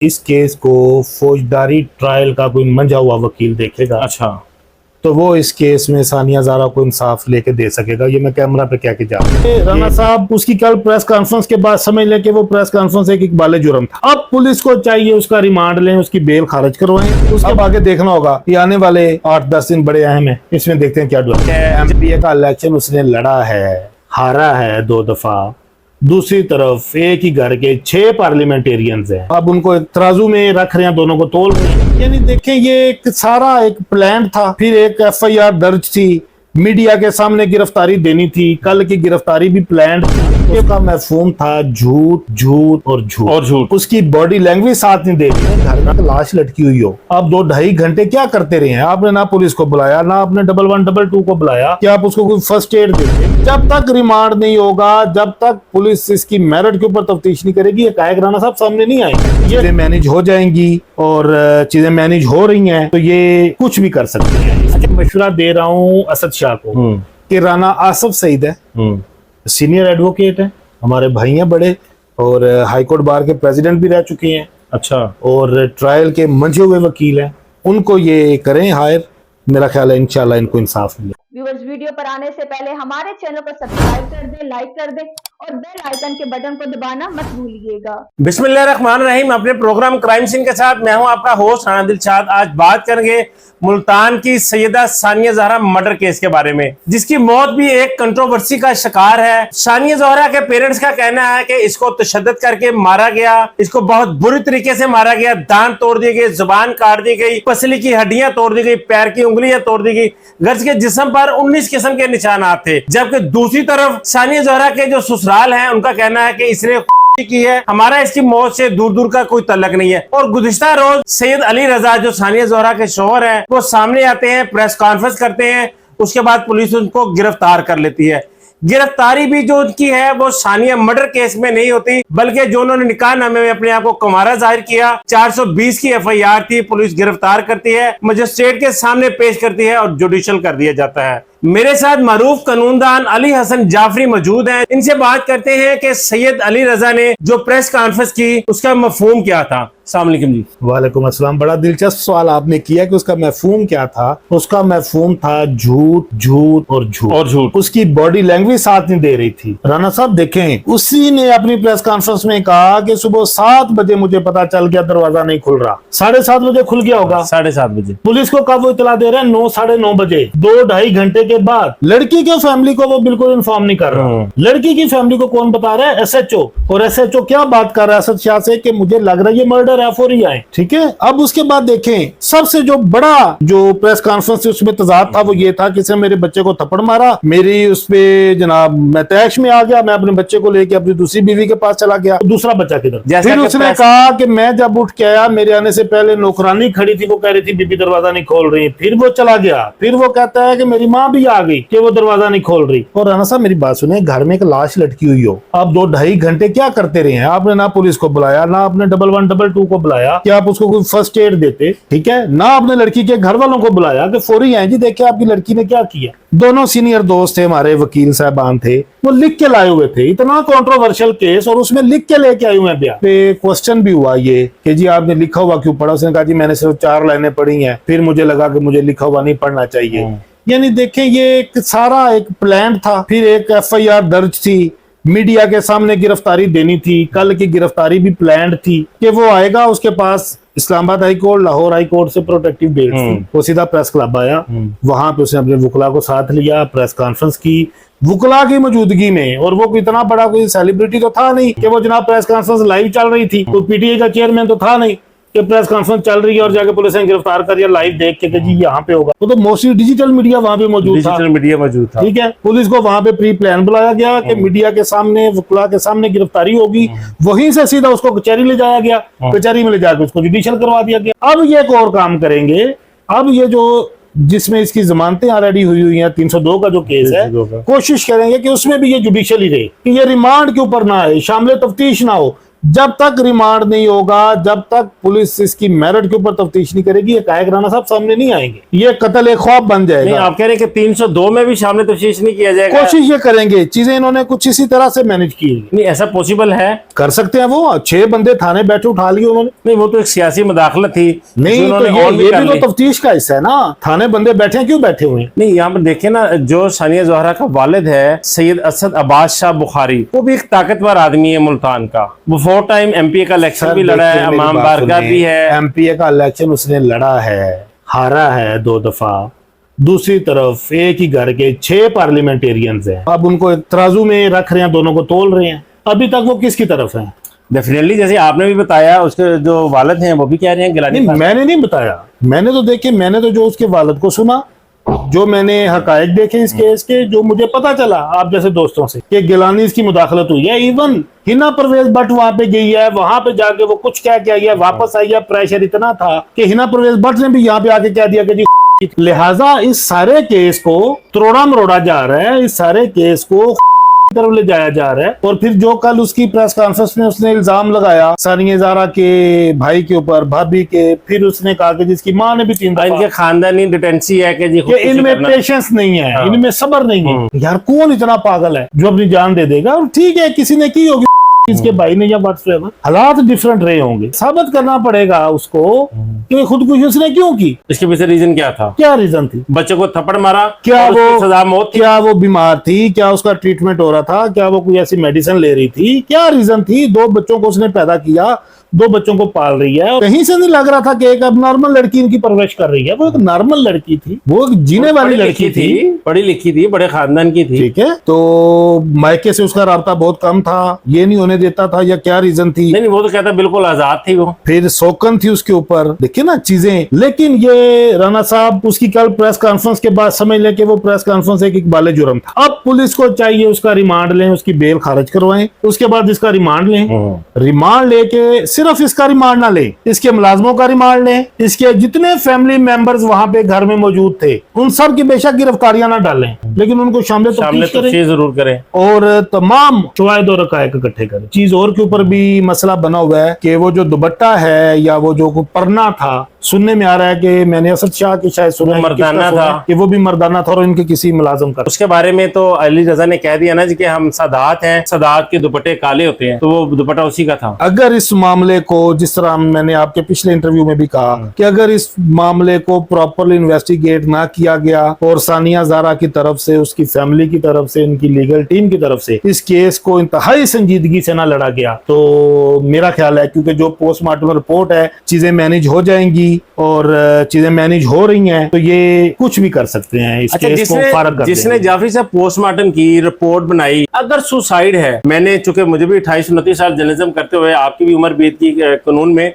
इस केस को फौजदारी ट्रायल का कोई मंझा हुआ वकील देखेगा। अच्छा, तो वो इस केस में सानिया ज़ारा को इंसाफ लेके दे सकेगा। ये मैं कैमरा पे क्या के जा राना साहब उसकी कल प्रेस कॉन्फ्रेंस के बाद समझ लें कि वो प्रेस कॉन्फ्रेंस एक इकबाल जुर्म था। अब पुलिस को चाहिए उसका रिमांड लें, उसकी बेल खारिज करवाएं। उसके अब आगे देखना होगा। ये आने वाले 8-10 दिन बड़े अहम है, इसमें देखते हैं क्या एमपीए का इलेक्शन उसने लड़ा है, हारा है 2 दफा। दूसरी तरफ एक ही घर के 6 पार्लियामेंटेरियंस हैं। अब उनको एक तराजू में रख रहे हैं, दोनों को तोल रहे हैं। यानी देखें ये एक सारा एक प्लान था। फिर एक एफआईआर दर्ज थी, मीडिया के सामने गिरफ्तारी देनी थी, कल की गिरफ्तारी भी प्लान थी। उसका मफहूम था झूठ झूठ और झूठ। उसकी बॉडी लैंग्वेज साथ नहीं दे रही। घर में लाश लटकी हुई हो, आप 2-2.5 घंटे क्या करते रहे हैं? आपने ना पुलिस को बुलाया, ना आपने 1112 को बुलाया कि आप उसको कोई फर्स्ट एड देते। जब तक रिमांड नहीं होगा, जब तक पुलिस इसकी मेरिट के ऊपर तफ्तीश नहीं करेगी, ये कायक राना साहब सामने नहीं आएंगे। ये मैनेज हो जाएंगी और चीजें मैनेज हो रही हैं तो ये कुछ भी कर सकते हैं। मशवरा दे रहा हूँ असद शाह को कि राना आसिफ सईद है, सीनियर एडवोकेट है, हमारे भाई हैं बड़े, और हाईकोर्ट बार के प्रेसिडेंट भी रह चुके हैं। अच्छा, और ट्रायल के मंझे हुए वकील हैं, उनको ये करें हायर। मेरा ख्याल है इंशाल्लाह इनको इंसाफ मिले। व्यूअर्स, वीडियो पर आने से पहले हमारे चैनल को सब्सक्राइब कर दें, लाइक कर दें और बेल आइकन के बटन को दबाना मत भूलिएगा। बिस्मिल्लाहिर्रहमानिर्रहीम। अपने प्रोग्राम क्राइम सीन के साथ मैं हूं आपका होस्ट राना दिलशाद। आज बात करेंगे मुल्तान की सैयदा सानिया ज़हरा मर्डर केस के बारे में, जिसकी मौत भी एक कंट्रोवर्सी का शिकार है। सानिया ज़हरा के पेरेंट्स का कहना है कि इसको तशद्दुद करके मारा गया, इसको बहुत बुरी तरीके से मारा गया, दांत तोड़ दिए गए, जुबान काट दी गई, पसली की हड्डियां तोड़ दी गई, पैर की उंगलियां तोड़ दी गई। गर्ज के जिस्म पर 19 किस्म के निशानात थे। जबकि दूसरी तरफ सानिया ज़हरा के जो ससुराल हैं, उनका कहना है कि इसने की है, हमारा इसकी मौत से दूर दूर का कोई तल्लक नहीं है। और गुज़िश्ता रोज सैयद अली रजा जो सानिया ज़हरा के शौहर हैं, वो सामने आते हैं, प्रेस कॉन्फ्रेंस करते हैं। उसके बाद पुलिस उनको गिरफ्तार कर लेती है। गिरफ्तारी भी जो उनकी है वो सानिया मर्डर केस में नहीं होती, बल्कि जो उन्होंने निकाहनामे में अपने आप को कुंवारा जाहिर किया, 420 की एफआईआर थी। पुलिस गिरफ्तार करती है, मजिस्ट्रेट के सामने पेश करती है और जुडिशल कर दिया जाता है। मेरे साथ मारूफ कानूनदान अली हसन जाफरी मौजूद हैं। इनसे बात करते हैं कि सैयद अली रजा ने जो प्रेस कॉन्फ्रेंस की उसका मफहूम क्या था। अस्सलाम वालेकुम जी। वालेकुम अस्सलाम। बड़ा दिलचस्प सवाल आपने किया कि उसका मफहूम क्या था। उसका मफहूम था झूठ झूठ और झूठ। उसकी बॉडी लैंग्वेज साथ नहीं दे रही थी। राना साहब देखें, उसी ने अपनी प्रेस कॉन्फ्रेंस में कहा कि सुबह 7 बजे मुझे पता चल गया दरवाजा नहीं खुल रहा। 7:30 बजे खुल गया होगा। 7:30 बजे पुलिस को कब वो इतला दे रहे हैं? 9, 9:30 बजे, 2-2.5 घंटे के बाद। लड़की के फैमिली को वो बिल्कुल इन्फॉर्म नहीं कर रहा। लड़की की फैमिली को कौन बता रहा है? एसएचओ। और एसएचओ क्या बात कर रहा है असद शाह से कि मुझे लग रहा है ये मर्डर है, फौरी आए। ठीक है। अब उसके बाद देखें, सबसे जो बड़ा जो प्रेस कॉन्फ्रेंस उसमें तजाद था वो ये था कि मेरे बच्चे को थप्पड़ मारा, मेरी उस पे जनाब मैं तैश में आ गया, मैं अपने बच्चे को लेके अपनी दूसरी बीवी के पास चला गया। दूसरा बच्चा किधर? फिर उसने कहा कि मैं जब उठ के आया, मेरे आने से पहले नौकरानी खड़ी थी, वो कह रही थी बीबी दरवाजा नहीं खोल रही। फिर वो चला गया। फिर वो कहता है कि मेरी माँ भी आ गई कि वो दरवाजा नहीं खोल रही। और राना साहब मेरी बात सुने, घर में एक लाश लटकी हुई हो, आप 2-2.5 घंटे क्या करते रहे हैं? आपने ना पुलिस को बुलाया, ना आपने 1112 को बुलाया कि आप उसको कोई फर्स्ट एड देते। ठीक है। ना आपने लड़की के घर वालों को बुलाया कि फौरी आए जी, देखिए आपकी लड़की ने क्या किया। दोनों सीनियर दोस्त थे, हमारे वकील साहबान थे, वो लिख के लाए हुए थे। इतना कंट्रोवर्शियल केस और उसमें लिख के लेके आए हुए हैं। ब्याह पे क्वेश्चन भी हुआ ये कि जी आपने लिखा हुआ क्यों पढ़ा? उसने कहा जी मैंने सिर्फ 4 लाइनें पढ़ी हैं, फिर मुझे लगा कि मुझे लिखा हुआ नहीं पढ़ना चाहिए। यानी देखें ये एक सारा एक प्लान था। फिर एक एफआईआर दर्ज थी, मीडिया के सामने गिरफ्तारी देनी थी, कल की गिरफ्तारी भी प्लान थी कि वो आएगा। उसके पास Islamabad high court, Lahore high court से प्रोटेक्टिव बेल थी। वो सीधा प्रेस क्लब आया, वहां पे उसने अपने वुकला को साथ लिया, प्रेस कॉन्फ्रेंस की वुकला की मौजूदगी में। और वो इतना बड़ा कोई सेलिब्रिटी तो था नहीं कि वो जनाब प्रेस कॉन्फ्रेंस लाइव चल रही थी, कोई पीटीआई का चेयरमैन तो था नहीं कि प्रेस कॉन्फ्रेंस चल रही है और जाके पुलिस ने गिरफ्तार कर दिया लाइव देख के कि जी यहाँ पे होगा। वो तो मोस्टली डिजिटल मीडिया वहां पे मौजूद था। ठीक है। पुलिस को वहां पे प्री प्लान बुलाया गया कि मीडिया के सामने, वुकला के सामने गिरफ्तारी होगी। वहीं से सीधा उसको कचहरी ले जाया गया, कचहरी में ले जाकर उसको जुडिशियल करवा दिया गया। अब ये एक और काम करेंगे। अब ये जो जिसमें इसकी जमानतें ऑलरेडी हुई हैं, 302 का जो केस है, कोशिश करेंगे कि उसमें भी ये जुडिशियल ही रहे, कि ये रिमांड के ऊपर ना आए, शामिल तफ्तीश ना हो। जब तक रिमांड नहीं होगा, जब तक पुलिस इसकी मेरिट के ऊपर तफ्तीश नहीं करेगी, ये कायक राणा साहब सामने नहीं आएंगे। ये कत्ल एक ख्वाब बन नहीं, जाएगा। आप कह रहे हैं कि 302 में भी शामिल तफ्तीश नहीं किया जाएगा? कोशिश ये करेंगे, चीजें इन्होंने कुछ इसी तरह से मैनेज की है। नहीं, ऐसा पॉसिबल है? कर सकते हैं, वो 6 बंदे थाने बैठे उठा लिए उन्होंने। नहीं, वो तो एक सियासी मुदाखलत थी। नहीं जो तो उन्होंने और ये कर भी ली। तो तफ्तीश का हिस्सा है ना, थाने बंदे बैठे हैं, क्यों बैठे हुए हैं? नहीं, यहाँ पर देखिए ना, जो सानिया ज़ोहरा का वालिद है सैयद असद अब्बास शाह बुखारी, वो भी एक ताकतवर आदमी है मुल्तान का। वो 4 टाइम एमपीए का इलेक्शन भी लड़ा है, इमाम बारगाह भी है। एमपीए का इलेक्शन उसने लड़ा है, हारा है 2 दफा। दूसरी तरफ एक ही घर के 6 पार्लियामेंटेरियंस हैं। अब उनको एक तराजू में रख रहे हैं, दोनों को तोल रहे हैं। अभी तक वो किसकी तरफ हैं? डेफिनेटली, जैसे आपने भी बताया, उसके जो वालिद हैं वो भी कह रहे हैं गिलानी। नहीं, मैंने नहीं बताया, मैंने तो देखिए, मैंने तो जो उसके वालिद को सुना, जो मैंने हकायक देखे इस केस के, जो मुझे पता चला आप जैसे दोस्तों से कि गिलानी इसकी मुदाखलत हुई है। इवन हिना परवेज भट्ट वहां पे गई है, वहां पे जाके वो कुछ कह के आई है, वापस आई है। प्रेशर इतना था कि हिना परवेज भट्ट ने भी यहाँ पे आके कह दिया कि जी लिहाजा इस सारे केस को तोड़ा मरोड़ा जा रहा है, इस सारे केस को तरफ ले जाया जा रहा है। और फिर जो कल उसकी प्रेस कॉन्फ्रेंस में उसने इल्जाम लगाया सानिया ज़हरा के भाई के ऊपर, भाभी के, फिर उसने कहा कि जिसकी माँ ने भी 3 दफा इनके खानदानी डिटेंसी है कि जी खुदकुशी इनमें करना। पेशेंस नहीं है, हाँ। इनमें सब्र नहीं है। यार कौन इतना पागल है जो अपनी जान दे देगा? और ठीक है, किसी ने की होगी, इसके भाई ने या व्हाट्सएवर, हालात डिफरेंट रहे होंगे। साबित करना पड़ेगा उसको कि खुदकुशी उसने क्यों की। इसके पीछे रीजन क्या था? क्या रीजन थी? बच्चे को थप्पड़ मारा, क्या और उसकी वो सजा मौत थी? क्या वो बीमार थी? क्या उसका ट्रीटमेंट हो रहा था? क्या वो कोई ऐसी मेडिसिन ले रही थी? क्या रीजन थी? 2 बच्चों को उसने पैदा किया, 2 बच्चों को पाल रही है, और कहीं से नहीं लग रहा था कि एक अब नॉर्मल लड़की इनकी परवरिश कर रही है। वो एक नॉर्मल लड़की थी, वो एक जीने वाली लड़की थी, पढ़ी लिखी थी, बड़े खानदान की थी। ठीक है। तो मायके से उसका राब्ता बहुत कम था, ये नहीं होने देता था, या क्या रीजन थी? नहीं, वो तो कहता बिल्कुल आजाद थी वो। फिर शोकन थी उसके ऊपर, देखिए ना चीजें। लेकिन ये राणा साहब उसकी कल प्रेस कॉन्फ्रेंस के बाद समझ लें कि वो प्रेस कॉन्फ्रेंस एक इकबाल जुर्म था। अब पुलिस को चाहिए उसका रिमांड लें, उसकी बेल खारिज करवाएं, उसके बाद इसका रिमांड लें। रिमांड लेके सिर्फ इसका रिमांड ना ले, इसके मुलाजमों का रिमांड लें, इसके जितने फैमिली मेंबर्स वहां पे घर में मौजूद थे उन सब की बेशक गिरफ्तारियां ना डालें, लेकिन उनको शामिल तफ्तीश जरूर करें और तमाम शवाहिद और हकायक इकट्ठे करें। चीज और के ऊपर भी मसला बना हुआ है कि वो जो दुपट्टा है या वो जो परना था, सुनने में आ रहा है कि मैंने असद शाह की शायद सुना है मर्दाना था, कि वो भी मर्दाना था और इनके किसी मुलाजिम का। उसके बारे में तो अली रजा ने कह दिया ना जी कि हम सदात हैं, सदात के दुपट्टे काले होते हैं, तो वो दुपट्टा उसी का था। अगर इस मामले को, जिस तरह मैंने आपके पिछले इंटरव्यू में भी कहा कि अगर इस मामले को प्रॉपरली इन्वेस्टिगेट ना किया गया और सानिया ज़हरा की तरफ से, उसकी फैमिली की तरफ से, इनकी लीगल टीम की तरफ से इस केस को इंतहाई संजीदगी से ना लड़ा गया, तो मेरा ख्याल है, क्योंकि जो पोस्टमार्टम रिपोर्ट है, चीजें मैनेज हो जाएंगी और चीजें मैनेज हो रही हैं, तो ये कुछ भी कर सकते हैं इस केस को फारग कर जिसने जाफरी साहब पोस्टमार्टम की रिपोर्ट बनाई, अगर सुसाइड है, मैंने चूंकि मुझे भी 28-29 साल जर्नलिज्म करते हुए, आपकी भी उम्र बीत की कानून में,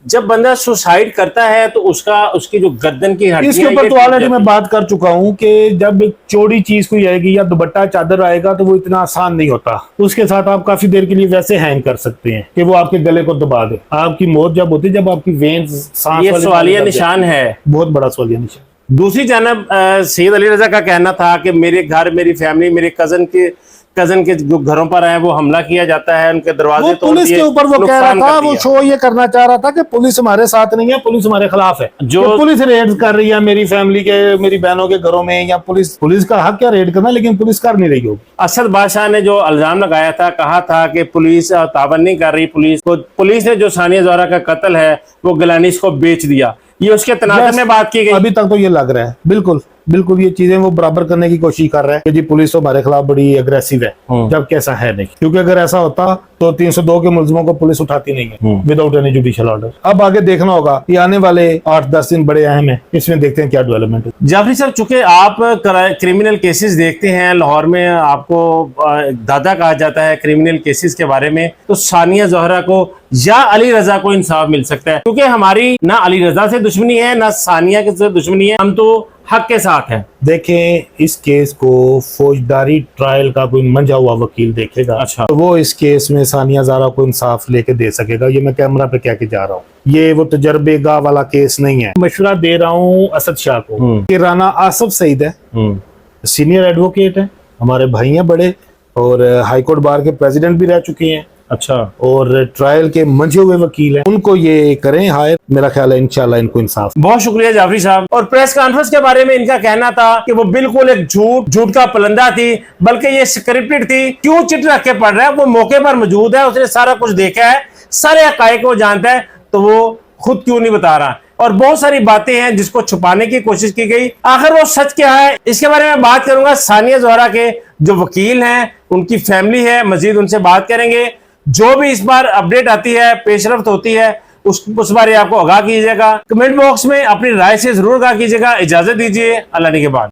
जब बंदा सुसाइड करता है तो उसकी जो गर्दन की हड्डियां, इसके ऊपर तो ऑलरेडी मैं बात कर चुका हूं कि जब एक चौड़ी चीज कोई आएगी या दुपट्टा चादर आएगा तो वो इतना आसान नहीं होता। उसके साथ आप काफी देर के लिए वैसे हैंग कर सकते हैं कि वो आपके गले को दबा दे। आपकी मौत जब होती है जब आपकी वेन्स, सांस, ये सवालिया निशान है, बहुत बड़ा सवालिया निशान। दूसरी जानब सैयद अली रजा का कहना था कि मेरे घर, मेरी फैमिली, मेरे कजन के जो घरों पर आए वो हमला किया जाता है, उनके दरवाजे तोड़ पुलिस दिए, के ऊपर वो कह रहा नुकसान था, कर वो दिया। शो ये करना चाह रहा था कि पुलिस हमारे साथ नहीं है, पुलिस हमारे खिलाफ है। जो कि पुलिस रेड कर रही है मेरी फैमिली के, मेरी बहनों के घरों में, या पुलिस का हक क्या रेड करना, लेकिन पुलिस कर नहीं रही होगी। असद बादशाह ने जो इल्जाम लगाया था, कहा था कि पुलिस ताबन नहीं कर रही, पुलिस ने जो सानिया ज़हरा का कत्ल है वो गिलानीस को बेच दिया, ये उसके तनाज़ुर में बात की गई। अभी तक तो ये लग रहा है बिल्कुल ये चीजें वो बराबर करने की कोशिश कर रहा है कि जी पुलिस तो हमारे खिलाफ बड़ी अग्रेसिव है, जबकि ऐसा है नहीं। क्योंकि अगर ऐसा होता तो 302 के मुल्जिमों को पुलिस उठाती नहीं है विदाउट एनी जुडिशियल ऑर्डर। अब आगे देखना होगा, ये आने वाले 8-10 दिन बड़े अहम है, इसमें देखते हैं क्या डेवलपमेंट है। जाफरी साहब, चूंकि आप क्रिमिनल केसेस देखते हैं, लाहौर में आपको दादा कहा जाता है क्रिमिनल केसेस के बारे में, तो सानिया ज़हरा को या अली रजा को इंसाफ मिल सकता है? क्योंकि हमारी ना अली रजा से दुश्मनी है ना सानिया के से दुश्मनी है, हम तो हक के साथ है। देखें, इस केस को फौजदारी ट्रायल का कोई मंझा हुआ वकील देखेगा, अच्छा, तो वो इस केस में सानिया ज़हरा को इंसाफ लेके दे सकेगा। ये मैं कैमरा पे कह के जा रहा हूँ, ये वो तजर्बेगाह वाला केस नहीं है। मशवरा दे रहा हूँ असद शाह को कि राना आसिफ सईद है, सीनियर एडवोकेट है, हमारे भाई हैं बड़े, और हाईकोर्ट बार के प्रेसिडेंट भी रह चुके हैं, अच्छा, और ट्रायल के मंझे हुए वकील हैं, उनको ये करें हायर। मेरा ख्याल है इंशाल्लाह इनको इंसाफ। बहुत शुक्रिया जाफरी साहब। और प्रेस कॉन्फ्रेंस के बारे में इनका कहना था कि वो बिल्कुल एक झूठ का पलंदा थी, बल्कि ये स्क्रिप्टेड थी। क्यों चिट रख के पढ़ रहा है? वो मौके पर मौजूद है, उसने सारा कुछ देखा है, सारे हकायक को जानता है, तो वो खुद क्यों नहीं बता रहा? और बहुत सारी बातें हैं जिसको छुपाने की कोशिश की गई। आखिर वो सच क्या है, इसके बारे में बात करूंगा सानिया ज़ोहरा के जो वकील हैं, उनकी फैमिली है, मजीद उनसे बात करेंगे। जो भी इस बार अपडेट आती है, पेशरफ्त होती है, उस बारे आपको आगाह कीजिएगा। कमेंट बॉक्स में अपनी राय से जरूर आगाह कीजिएगा। इजाजत दीजिए, अल्लाह ने के बाद।